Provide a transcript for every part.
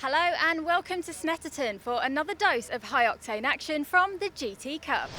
Hello and welcome to Snetterton for another dose of high-octane action from the GT Cup.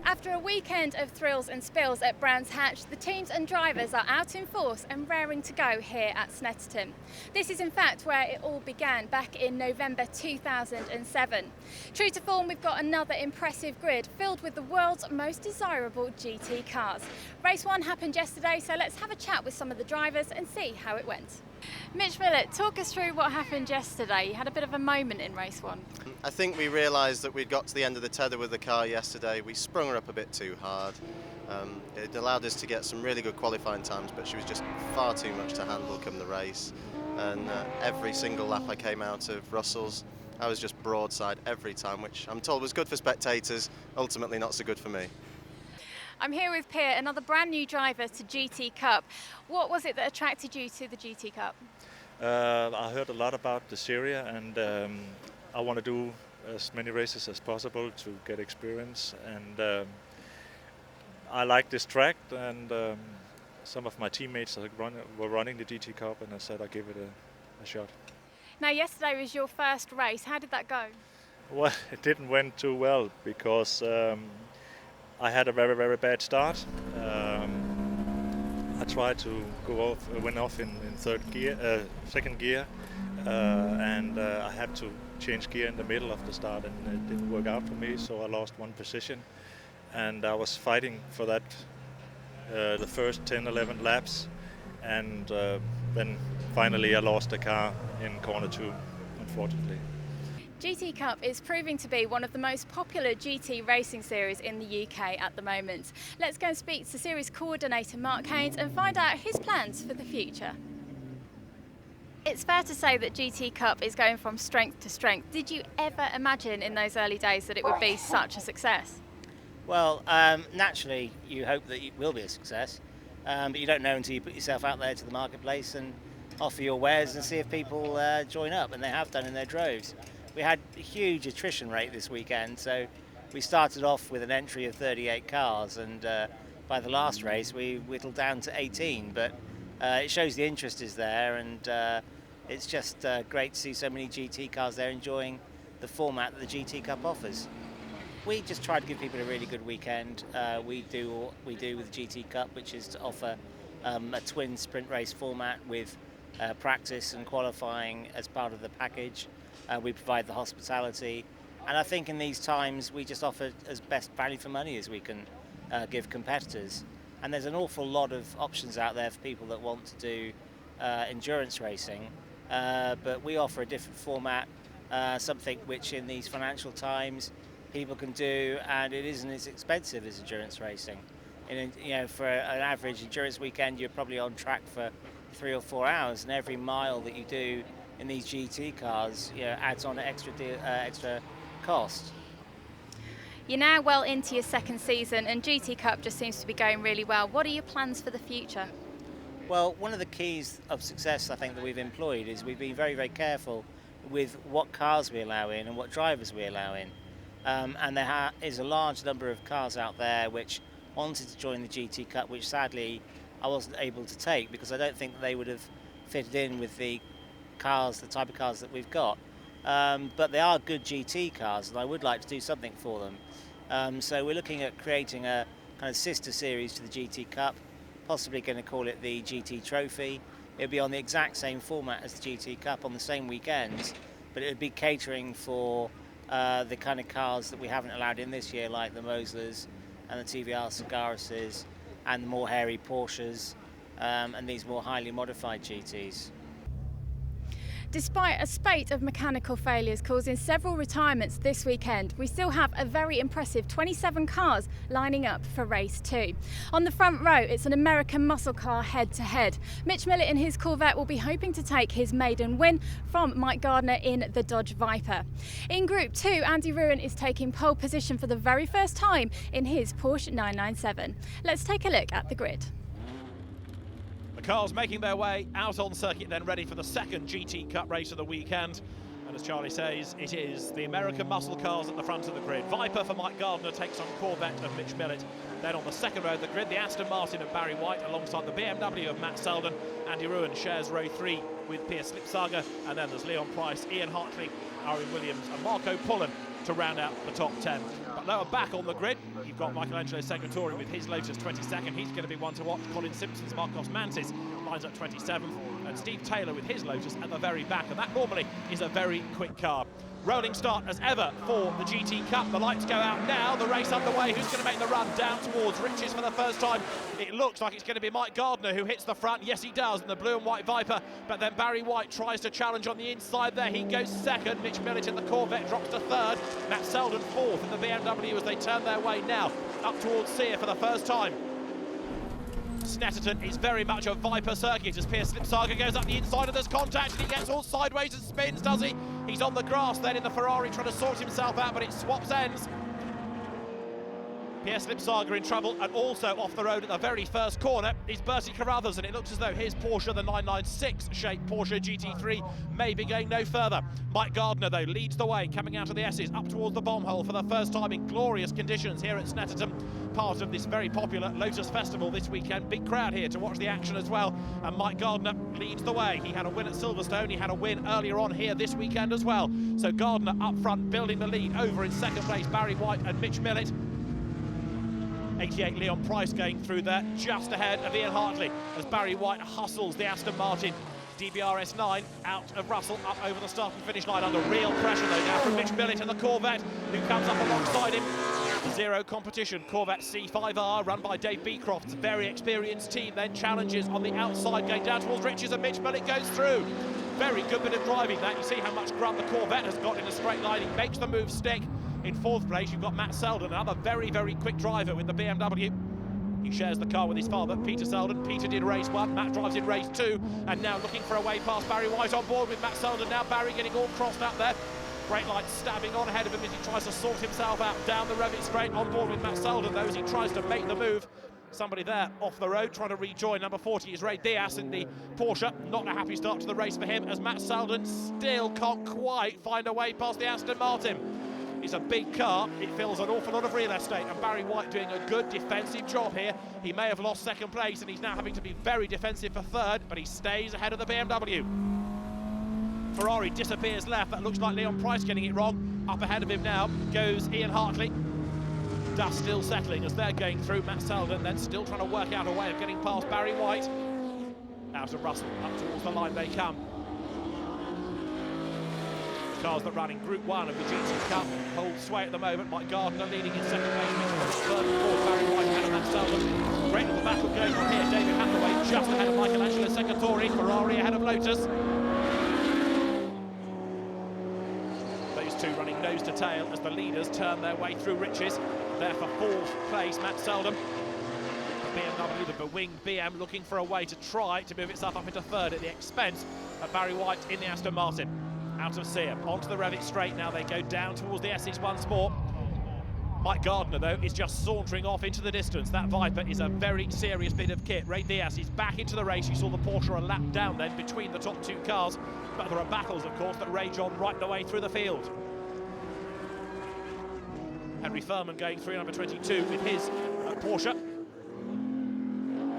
After a weekend of thrills and spills at Brands Hatch, the teams and drivers are out in force and raring to go here at Snetterton. This is in fact where it all began back in November 2007. True to form, we've got another impressive grid filled with the world's most desirable GT cars. Race 1 happened yesterday, so let's have a chat with some of the drivers and see how it went. Mitch Millett, talk us through what happened yesterday. You had a bit of a moment in race 1. I think we realised that we'd got to the end of the tether with the car yesterday. We sprung her up a bit too hard. It allowed us to get some really good qualifying times, but she was just far too much to handle come the race. And every single lap I came out of Russell's, I was just broadside every time, which I'm told was good for spectators, ultimately not so good for me. I'm here with Pierre, another brand new driver to GT Cup. What was it that attracted you to the GT Cup? I heard a lot about the series, and I want to do as many races as possible to get experience. And I like this track, and some of my teammates were running the GT Cup, and I said I'd give it a shot. Now, yesterday was your first race. How did that go? Well, it didn't went too well because I had a very, very bad start. I tried to went off in second gear, and I had to change gear in the middle of the start, and it didn't work out for me, so I lost one position. And I was fighting for that the first 10-11 laps, and then finally I lost the car in corner 2, unfortunately. GT Cup is proving to be one of the most popular GT racing series in the UK at the moment. Let's go and speak to series coordinator Mark Haynes and find out his plans for the future. It's fair to say that GT Cup is going from strength to strength. Did you ever imagine in those early days that it would be such a success? Well, naturally you hope that it will be a success, but you don't know until you put yourself out there to the marketplace and offer your wares and see if people join up, and they have done in their droves. We had a huge attrition rate this weekend, so we started off with an entry of 38 cars, and by the last race we whittled down to 18, but it shows the interest is there, and it's just great to see so many GT cars there enjoying the format that the GT Cup offers. We just try to give people a really good weekend. We do what we do with the GT Cup, which is to offer a twin sprint race format with practice and qualifying as part of the package. We provide the hospitality, and I think in these times we just offer as best value for money as we can give competitors. And there's an awful lot of options out there for people that want to do endurance racing, but we offer a different format, something which in these financial times people can do, and it isn't as expensive as endurance racing. For an average endurance weekend, you're probably on track for 3 or 4 hours, and every mile that you do in these GT cars, adds on extra cost. You're now well into your second season, and GT Cup just seems to be going really well. What are your plans for the future? Well, one of the keys of success I think that we've employed is we've been very, very careful with what cars we allow in and what drivers we allow in. And there is a large number of cars out there which wanted to join the GT Cup, which sadly I wasn't able to take because I don't think that they would have fitted in with the type of cars that we've got. But they are good GT cars, and I would like to do something for them. So we're looking at creating a kind of sister series to the GT Cup, possibly going to call it the GT Trophy. It'll be on the exact same format as the GT Cup on the same weekends, but it would be catering for the kind of cars that we haven't allowed in this year, like the Moslers and the TVR Sagaruses and the more hairy Porsches and these more highly modified GTs. Despite a spate of mechanical failures causing several retirements this weekend, we still have a very impressive 27 cars lining up for race 2. On the front row, it's an American muscle car head-to-head. Mitch Millett in his Corvette will be hoping to take his maiden win from Mike Gardner in the Dodge Viper. In Group 2, Andy Ruin is taking pole position for the very first time in his Porsche 997. Let's take a look at the grid. Cars making their way out on circuit, then ready for the second GT Cup race of the weekend. And as Charlie says, it is the American muscle cars at the front of the grid. Viper for Mike Gardner takes on Corvette of Mitch Millett. Then on the second row of the grid, the Aston Martin of Barry White alongside the BMW of Matt Selden. Andy Ruin shares row 3 with Piers Slipsager, and then there's Leon Price, Ian Hartley, Aaron Williams and Marco Pullen to round out the top 10. But lower back on the grid, you've got Michelangelo Segretore with his Lotus 22nd. He's going to be one to watch. Colin Simpson's Marcos Mantis lines up 27th. And Steve Taylor with his Lotus at the very back. And that normally is a very quick car. Rolling start as ever for the GT Cup. The lights go out now. The race underway. Who's going to make the run down towards Riches for the first time? It looks like it's going to be Mike Gardner who hits the front. Yes, he does, in the blue and white Viper. But then Barry White tries to challenge on the inside there. He goes second. Mitch Millett in the Corvette drops to third. Matt Selden fourth in the BMW as they turn their way now up towards Sear for the first time. Snetterton is very much a Viper circuit as Piers Slipsager goes up the inside and there's contact and he gets all sideways and spins, does he? He's on the grass then in the Ferrari trying to sort himself out, but it swaps ends. Piers Slipsager in trouble, and also off the road at the very first corner is Bertie Carruthers, and it looks as though his Porsche, the 996 shaped Porsche GT3, may be going no further. Mike Gardner though leads the way, coming out of the S's up towards the bomb hole for the first time in glorious conditions here at Snetterton, part of this very popular Lotus Festival this weekend. Big crowd here to watch the action as well, and Mike Gardner leads the way. He had a win at Silverstone, he had a win earlier on here this weekend as well. So Gardner up front building the lead, over in second place Barry White and Mitch Millett. 88 Leon Price going through there, just ahead of Ian Hartley as Barry White hustles the Aston Martin DBRS 9 out of Russell, up over the start and finish line under real pressure though now from Mitch Millett and the Corvette, who comes up alongside him. Zero competition, Corvette C5R run by Dave Beecroft's very experienced team, then challenges on the outside going down towards Riches and Mitch Millett goes through. Very good bit of driving that. You see how much grunt the Corvette has got in a straight line. He makes the move stick. In fourth place, you've got Matt Selden, another very, very quick driver with the BMW. He shares the car with his father, Peter Selden. Peter did race 1, Matt drives in race 2, and now looking for a way past Barry White on board with Matt Selden. Now Barry getting all crossed up there. Brake light stabbing on ahead of him as he tries to sort himself out down the Revit straight on board with Matt Selden, though, as he tries to make the move. Somebody there off the road trying to rejoin. Number 40 is Ray Diaz in the Porsche. Not a happy start to the race for him as Matt Selden still can't quite find a way past the Aston Martin. It's a big car, it fills an awful lot of real estate, and Barry White doing a good defensive job here. He may have lost second place and he's now having to be very defensive for third, but he stays ahead of the BMW. Ferrari disappears left, that looks like Leon Price getting it wrong. Up ahead of him now goes Ian Hartley. Dust still settling as they're going through. Matt Selden then still trying to work out a way of getting past Barry White. Out of Russell, up towards the line they come. Cars that run in Group 1 of the GT Cup hold sway at the moment. Mike Gardner leading in second place, third and fourth, Barry White ahead of Matt Selden. Great little battle going on here. David Hathaway just ahead of Michelangelo Segretore. Ferrari ahead of Lotus. Those two running nose to tail as the leaders turn their way through Riches. There for fourth place, Matt Selden. The BMW, the bewinged BM, looking for a way to try to move itself up into third at the expense of Barry White in the Aston Martin. Out of Sear, onto the Revit straight now, they go down towards the S's once more. Mike Gardner, though, is just sauntering off into the distance. That Viper is a very serious bit of kit. Ray Diaz is back into the race. You saw the Porsche a lap down then between the top two cars, but there are battles, of course, that rage on right the way through the field. Henry Furman going through number 22 with his Porsche.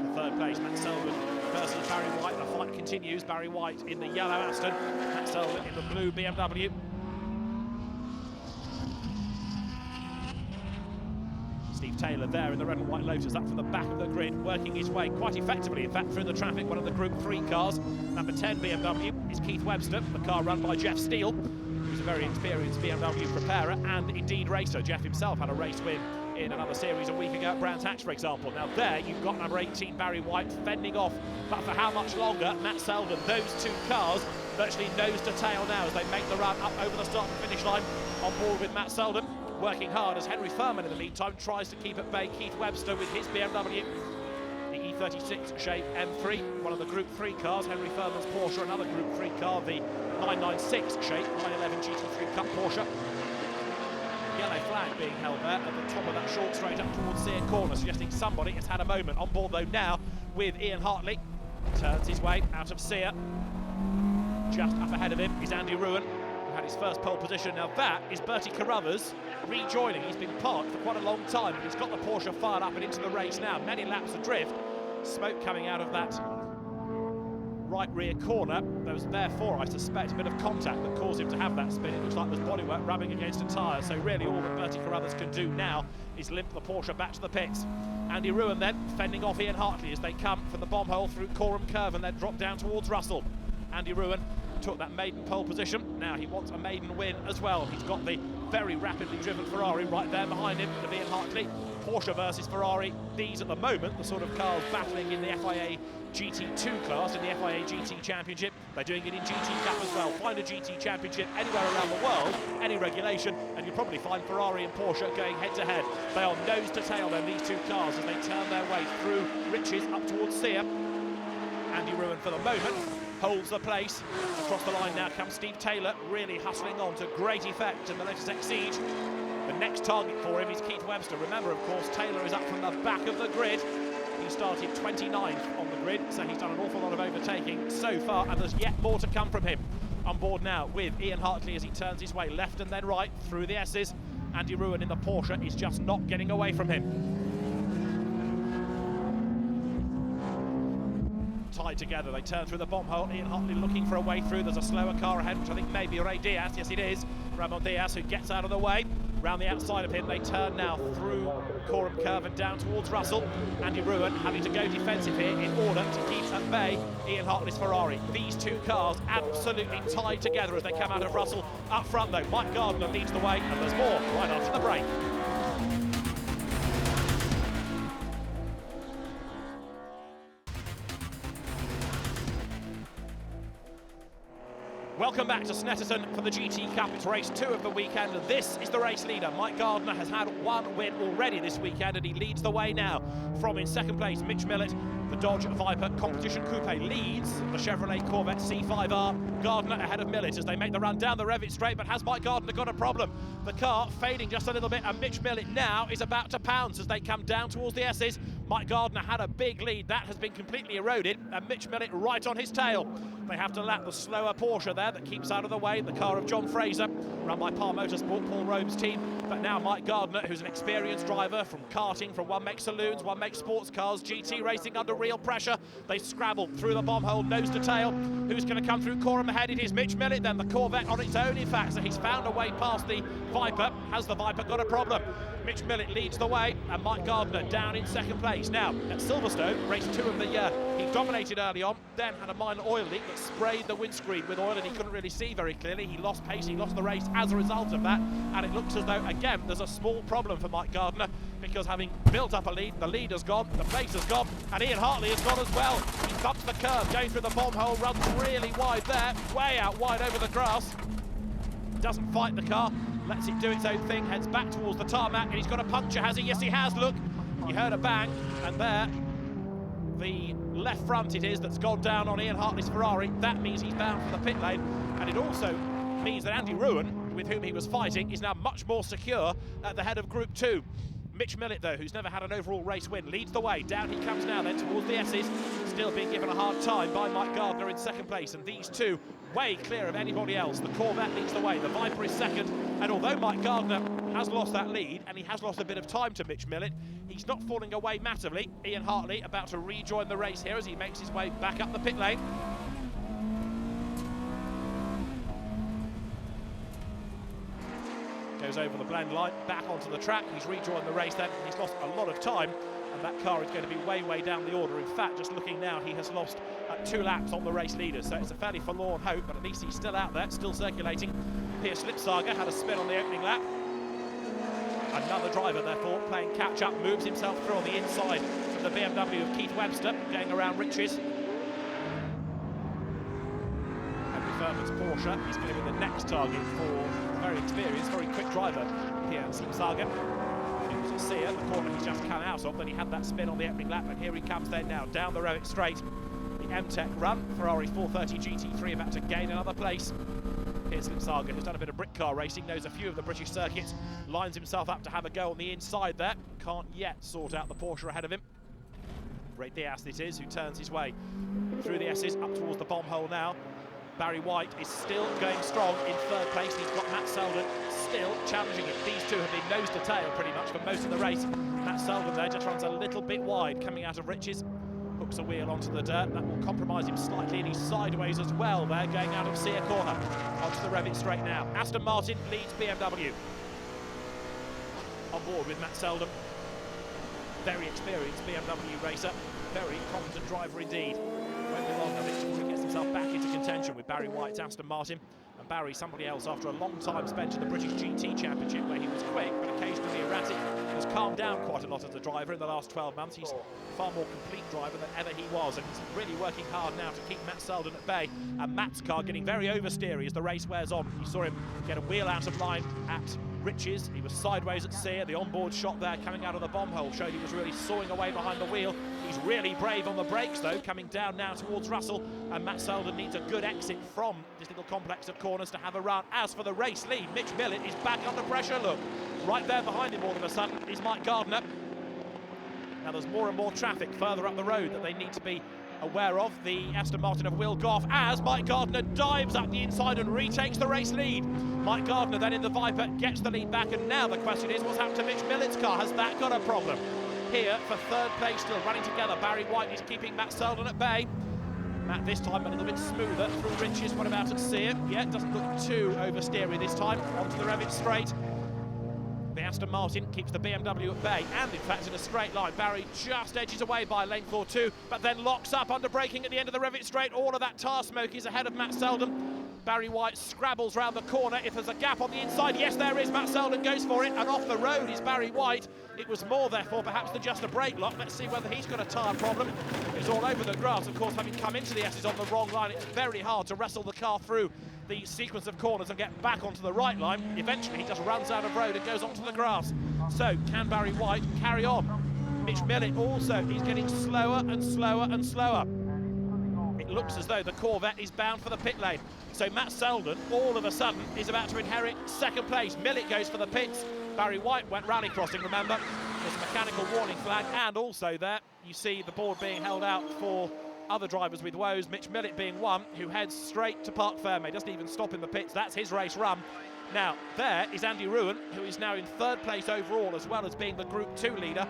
For third place, Matt Selden versus Barry White. The fight continues. Barry White in the yellow Aston, Matt Selden in the blue BMW. Steve Taylor there in the red and white Lotus up from the back of the grid, working his way quite effectively, in fact, through the traffic. One of the Group 3 cars. Number 10 BMW is Keith Webster, the car run by Jeff Steele, who's a very experienced BMW preparer and indeed racer. Jeff himself had a race win in another series a week ago at Brands Hatch, for example. Now there you've got number 18 Barry White fending off, but for how much longer? Matt Selden. Those two cars virtually nose to tail now as they make the run up over the start and finish line, on board with Matt Selden, working hard as Henry Furman in the meantime tries to keep at bay Keith Webster with his BMW. The E36 Shape M3, one of the Group 3 cars, Henry Furman's Porsche, another Group 3 car, the 996 Shape 911 GT3 Cup Porsche. Yellow flag being held there at the top of that short straight up towards Sear Corner, suggesting somebody has had a moment. On board though now with Ian Hartley, turns his way out of Sear. Just up ahead of him is Andy Ruin, who had his first pole position. Now that is Bertie Carruthers rejoining. He's been parked for quite a long time, but he's got the Porsche fired up and into the race now. Many laps adrift, smoke coming out of that right rear corner. There was therefore, I suspect, a bit of contact that caused him to have that spin. It looks like there's bodywork rubbing against a tyre, so really all that Bertie Carruthers can do now is limp the Porsche back to the pits. Andy Ruin then fending off Ian Hartley as they come from the bomb hole through Coram Curve and then drop down towards Russell. Andy Ruin took that maiden pole position. Now he wants a maiden win as well. He's got the very rapidly driven Ferrari right there behind him of Ian Hartley. Porsche versus Ferrari, these at the moment, the sort of cars battling in the FIA GT2 class, in the FIA GT Championship. They're doing it in GT Cup as well. Find a GT Championship anywhere around the world, any regulation, and you'll probably find Ferrari and Porsche going head to head. They are nose to tail then, these two cars, as they turn their way through Riches up towards Sear. Andy Ruin for the moment holds the place. Across the line now comes Steve Taylor, really hustling on to great effect in the Lotus Exige. The next target for him is Keith Webster. Remember, of course, Taylor is up from the back of the grid. He started 29th on the grid, so he's done an awful lot of overtaking so far, and there's yet more to come from him. On board now with Ian Hartley as he turns his way left and then right through the S's. Andy Ruin in the Porsche is just not getting away from him. Tied together, they turn through the bomb hole. Ian Hartley looking for a way through. There's a slower car ahead, which I think may be Ray Diaz. Yes, it is. Ramon Diaz, who gets out of the way. Round the outside of him, they turn now through Coram Curve and down towards Russell. Andy Ruin having to go defensive here in order to keep at bay Ian Hartley's Ferrari. These two cars absolutely tied together as they come out of Russell. Up front though, Mike Gardner leads the way, and there's more right after the break. Welcome back to Snetterton for the GT Cup. It's race 2 of the weekend, and this is the race leader. Mike Gardner has had one win already this weekend, and he leads the way now from in second place Mitch Millett. The Dodge Viper Competition Coupe leads the Chevrolet Corvette C5R. Gardner ahead of Millett as they make the run down the Revit straight, but has Mike Gardner got a problem? The car fading just a little bit, and Mitch Millett now is about to pounce as they come down towards the S's. Mike Gardner had a big lead. That has been completely eroded, and Mitch Millett right on his tail. They have to lap the slower Porsche there that keeps out of the way, the car of John Fraser, run by Par Motorsport, Paul Robe's team. But now Mike Gardner, who's an experienced driver from karting, from One Make Saloons, One Make Sports Cars, GT racing under real pressure. They scrabble through the bomb hole, nose to tail. Who's going to come through Coram ahead? It is Mitch Millett, then the Corvette on its own, in fact. So he's found a way past the Viper. Has the Viper got a problem? Mitch Millett leads the way, and Mike Gardner down in second place. Now, at Silverstone, race 2 of the year, he dominated early on, then had a minor oil leak that sprayed the windscreen with oil, and he couldn't really see very clearly. He lost pace, he lost the race as a result of that, and it looks as though, again, there's a small problem for Mike Gardner, because having built up a lead, the lead has gone, the pace has gone, and Ian Hartley has gone as well. He bumps the curve, going through the bomb hole, runs really wide there, way out wide over the grass. Doesn't fight the car, lets it do its own thing, heads back towards the tarmac, and he's got a puncture, has he? Yes, he has, look. You heard a bang, and there, the left front it is that's gone down on Ian Hartley's Ferrari. That means he's bound for the pit lane, and it also means that Andy Ruin, with whom he was fighting, is now much more secure at the head of Group 2. Mitch Millett, though, who's never had an overall race win, leads the way. Down he comes now then towards the S's, still being given a hard time by Mike Gardner in second place, and these two way clear of anybody else. The Corvette leads the way, the Viper is second, and although Mike Gardner has lost that lead, and he has lost a bit of time to Mitch Millett, he's not falling away massively. Ian Hartley about to rejoin the race here as he makes his way back up the pit lane. Goes over the blend line, back onto the track. He's rejoined the race then. He's lost a lot of time, and that car is going to be way, way down the order. In fact, just looking now, he has lost 2 laps on the race leader, so it's a fairly forlorn hope, but at least he's still out there, still circulating. Piers Slipsager had a spin on the opening lap. Another driver, therefore, playing catch-up, moves himself through on the inside of the BMW of Keith Webster, going around Riches. Henry Furman Porsche. He's going to be the next target for a very experienced, very quick driver here at Slipsaga. It was a Sear, the corner he's just come out of, then he had that spin on the opening lap, and here he comes then now, down the Rowett straight. The M-Tech run, Ferrari 430 GT3 about to gain another place. Here's Slipsaga, who's done a bit of brick car racing, knows a few of the British circuits, lines himself up to have a go on the inside there. Can't yet sort out the Porsche ahead of him. Ray Diaz it is, who turns his way through the S's up towards the bomb hole now. Barry White is still going strong in third place. He's got Matt Selden still challenging him. These two have been nose to tail pretty much for most of the race. Matt Selden there just runs a little bit wide coming out of Riches. Hooks a wheel onto the dirt. That will compromise him slightly, and he's sideways as well there, going out of Sear corner. Onto the Revit straight now. Aston Martin leads BMW. On board with Matt Selden. Very experienced BMW racer. Very competent driver indeed. Won't be long, I think, before he gets himself back into contention with Barry White's Aston Martin. And Barry, somebody else, after a long time spent in the British GT Championship, where he was quick but occasionally erratic, has calmed down quite a lot as a driver in the last 12 months. He's a far more complete driver than ever he was, and he's really working hard now to keep Matt Selden at bay. And Matt's car getting very oversteery as the race wears on. You saw him get a wheel out of line at Riches. He was sideways at Sear. The onboard shot there coming out of the bomb hole showed he was really sawing away behind the wheel. He's really brave on the brakes though, coming down now towards Russell, and Matt Selden needs a good exit from this little complex of corners to have a run. As for the race lead, Mitch Millett is back under pressure, look. Right there behind him all of a sudden is Mike Gardner. Now there's more and more traffic further up the road that they need to be aware of. The Aston Martin of Will Goff, as Mike Gardner dives up the inside and retakes the race lead. Mike Gardner then in the Viper gets the lead back, and now the question is, what's happened to Mitch Millett's car? Has that got a problem? Here for third place, still running together, Barry White is keeping Matt Selden at bay. Matt this time a little bit smoother through Riches. What about at Sear? Yeah, it doesn't look too oversteery this time. Onto the Revit straight. The Aston Martin keeps the BMW at bay, and in fact in a straight line. Barry just edges away by a length or two, but then locks up under braking at the end of the Revit straight. All of that tar smoke is ahead of Matt Selden. Barry White scrabbles round the corner. If there's a gap on the inside, yes there is. Matt Selden goes for it, and off the road is Barry White. It was more therefore perhaps than just a brake lock. Let's see whether he's got a tyre problem. He's all over the grass, of course, having come into the S's on the wrong line. It's very hard to wrestle the car through the sequence of corners and get back onto the right line. Eventually he just runs out of road and goes onto the grass. So can Barry White carry on? Mitch Millett also, he's getting slower and slower and slower. It looks as though the Corvette is bound for the pit lane. So Matt Selden all of a sudden is about to inherit second place. Millett goes for the pits. Barry White went rally crossing, remember. There's a mechanical warning flag, and also there you see the board being held out for other drivers with woes, Mitch Millett being one, who heads straight to Parc Fermé, doesn't even stop in the pits. That's his race run. Now, there is Andy Ruin, who is now in third place overall, as well as being the Group 2 leader.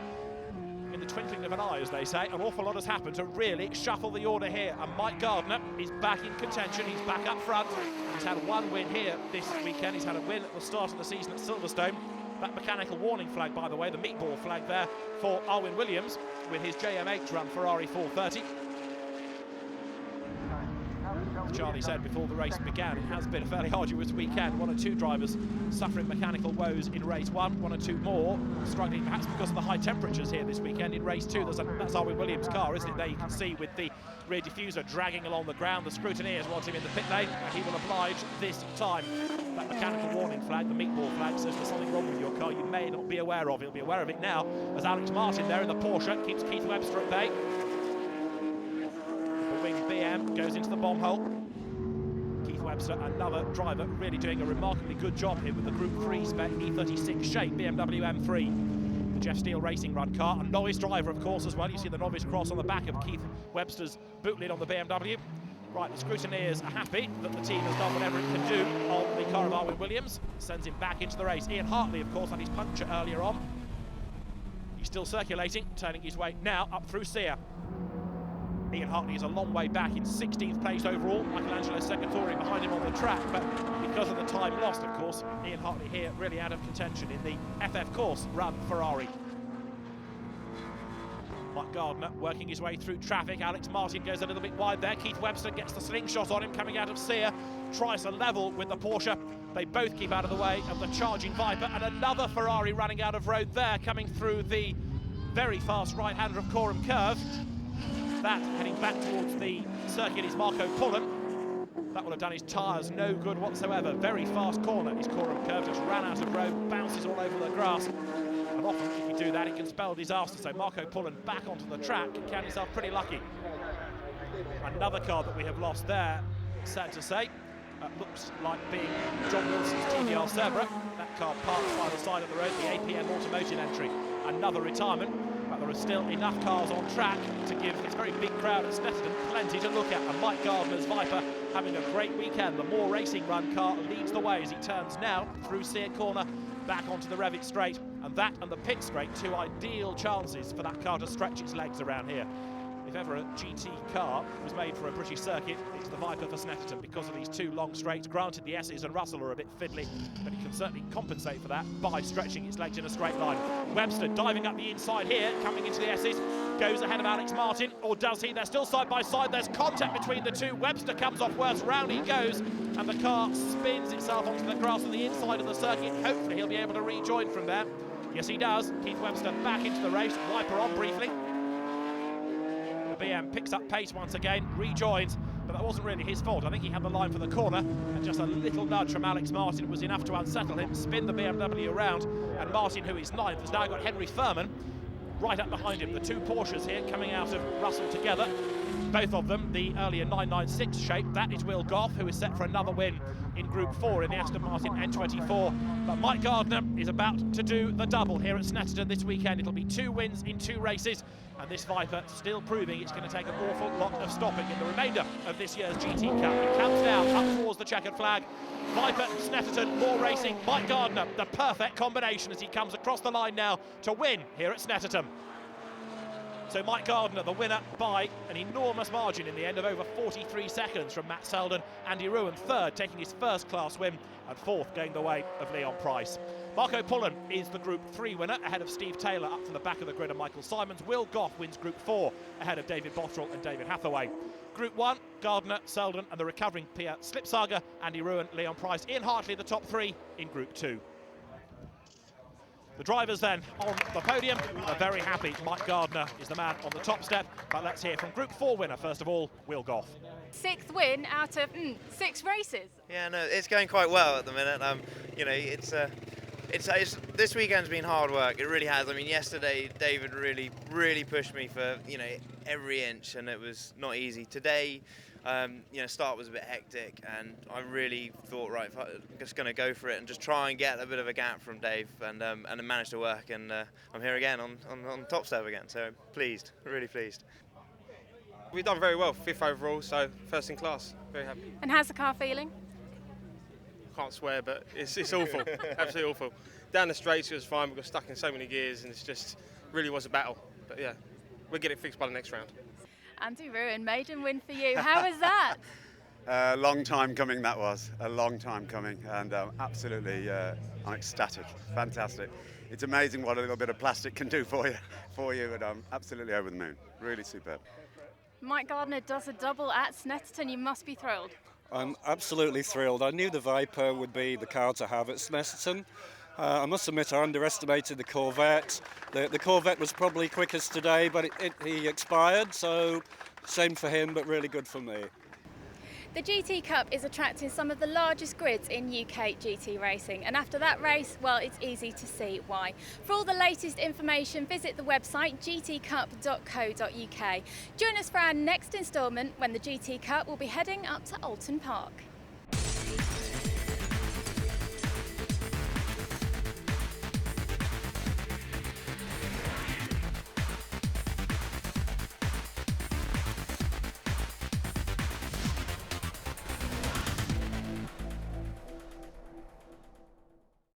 In the twinkling of an eye, as they say, an awful lot has happened to really shuffle the order here. And Mike Gardner is back in contention. He's back up front. He's had one win here this weekend. He's had a win at the start of the season at Silverstone. That mechanical warning flag, by the way, the meatball flag there for Alwyn Williams with his JMH run Ferrari 430. Charlie said before the race began, it has been a fairly arduous weekend. One or two drivers suffering mechanical woes in race one, one or two more struggling perhaps because of the high temperatures here this weekend. In race two, that's Alwyn Williams' car, isn't it? There you can see with the rear diffuser dragging along the ground. The scrutineers want him in the pit lane, and he will oblige this time. That mechanical warning flag, the meatball flag, says there's something wrong with your car you may not be aware of. He'll be aware of it now as Alex Martin there in the Porsche keeps Keith Webster at bay. The wing BM goes into the bomb hole. Keith Webster, another driver, really doing a remarkably good job here with the Group 3 spec E36 shape BMW M3. The Jeff Steele Racing Run car, a novice driver of course as well. You see the novice cross on the back of Keith Webster's boot lid on the BMW. Right, the scrutineers are happy that the team has done whatever it can do on the car of Alwyn Williams. Sends him back into the race. Ian Hartley, of course, had his puncture earlier on. He's still circulating, turning his way now up through Sear. Ian Hartley is a long way back in 16th place overall. Michelangelo Segatori behind him on the track, but because of the time lost, of course, Ian Hartley here really out of contention in the FF course run Ferrari. Mike Gardner working his way through traffic. Alex Martin goes a little bit wide there. Keith Webster gets the slingshot on him coming out of Sear. Tries to level with the Porsche. They both keep out of the way of the charging Viper, and another Ferrari running out of road there, coming through the very fast right-hander of Coram Curve. That heading back towards the circuit is Marco Pullen. That would have done his tyres no good whatsoever. Very fast corner. His corner curve just ran out of road, bounces all over the grass. And often, if you do that, it can spell disaster. So Marco Pullen back onto the track and count himself pretty lucky. Another car that we have lost there, sad to say. Looks like being John Wilson's TDR Zebra. That car parked by the side of the road, the APM Automotive entry. Another retirement, but there are still enough cars on track to give this very big crowd at Snetterton plenty to look at. And Mike Gardner's Viper having a great weekend. The More Racing Run car leads the way as he turns now through Sear Corner back onto the Revit Straight. And that and the Pit Straight, two ideal chances for that car to stretch its legs around here. If ever a GT car was made for a British circuit, it's the Viper for Snetterton because of these two long straights. Granted, the S's and Russell are a bit fiddly, but it can certainly compensate for that by stretching its legs in a straight line. Webster diving up the inside here, coming into the S's, goes ahead of Alex Martin, or does he? They're still side by side. There's contact between the two. Webster comes off worse, round he goes, and the car spins itself onto the grass on the inside of the circuit. Hopefully he'll be able to rejoin from there. Yes, he does. Keith Webster back into the race, Wiper on briefly. BM picks up pace once again, rejoins, but that wasn't really his fault. I think he had the line for the corner, and just a little nudge from Alex Martin was enough to unsettle him, spin the BMW around, and Martin, who is ninth, has now got Henry Furman right up behind him. The two Porsches here coming out of Russell together, both of them the earlier 996 shape. That is Will Goff, who is set for another win in Group 4 in the Aston Martin N24. But Mike Gardner is about to do the double here at Snetterton this weekend. It'll be 2 wins in 2 races, and this Viper still proving it's going to take an awful lot of stopping in the remainder of this year's GT Cup. It counts down up towards the checkered flag. Viper, Snetterton, More Racing, Mike Gardner, the perfect combination as he comes across the line now to win here at Snetterton. So Mike Gardner, the winner by an enormous margin in the end of over 43 seconds from Matt Selden. Andy Ruin third, taking his first class win, and fourth going the way of Leon Price. Marco Pullen is the Group 3 winner, ahead of Steve Taylor up from the back of the grid and Michael Simons. Will Goff wins Group 4, ahead of David Bottrell and David Hathaway. Group 1, Gardner, Selden and the recovering Pierre Slipsager, Andy Ruin, Leon Price. Ian Hartley, the top 3 in Group 2. The drivers then on the podium are very happy. Mike Gardner is the man on the top step, but let's hear from Group 4 winner first of all, Will Goff. 6th win out of 6 races. Yeah, no, it's going quite well at the minute. You know, it's this weekend's been hard work. It really has. I mean, yesterday David really pushed me for every inch, and it was not easy. Today, start was a bit hectic, and I really thought, right, I'm just going to go for it and just try and get a bit of a gap from Dave, and it managed to work. And I'm here again on top step again, so pleased, really pleased. We've done very well, 5th overall, so first in class. Very happy. And how's the car feeling? Can't swear, but it's awful, absolutely awful. Down the straights it was fine, we got stuck in so many gears, and it's just really was a battle. But yeah, we'll get it fixed by the next round. Andy Ruin, maiden win for you. How was that? A long time coming, that was. A long time coming, and absolutely I'm ecstatic. Fantastic. It's amazing what a little bit of plastic can do for you, and I'm absolutely over the moon. Really superb. Mike Gardner does a double at Snetterton. You must be thrilled. I'm absolutely thrilled. I knew the Viper would be the car to have at Snetterton. I must admit I underestimated the Corvette. The Corvette was probably quickest today, but he expired, so same for him, but really good for me. The GT Cup is attracting some of the largest grids in UK GT racing, and after that race, well, it's easy to see why. For all the latest information, visit the website gtcup.co.uk. Join us for our next instalment when the GT Cup will be heading up to Alton Park.